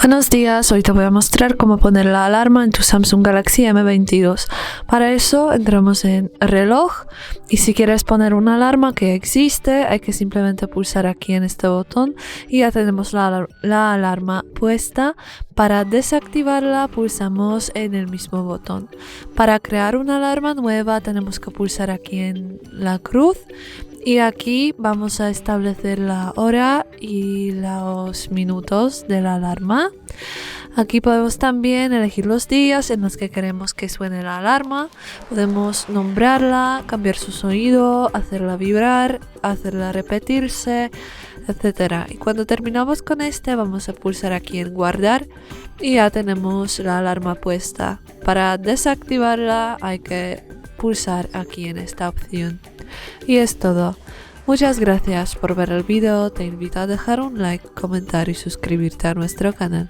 Buenos días, hoy te voy a mostrar cómo poner la alarma en tu Samsung Galaxy M22. Para eso entramos en reloj y si quieres poner una alarma que existe, hay que simplemente pulsar aquí en este botón y ya tenemos la alarma puesta. Para desactivarla pulsamos en el mismo botón. Para crear una alarma nueva tenemos que pulsar aquí en la cruz. Y aquí vamos a establecer la hora y los minutos de la alarma. Aquí podemos también elegir los días en los que queremos que suene la alarma. Podemos nombrarla, cambiar su sonido, hacerla vibrar, hacerla repetirse, etc. Y cuando terminamos con vamos a pulsar aquí en guardar y ya tenemos la alarma puesta. Para desactivarla hay que pulsar aquí en esta opción. Y es todo. Muchas gracias por ver el vídeo, te invito a dejar un like, comentar y suscribirte a nuestro canal.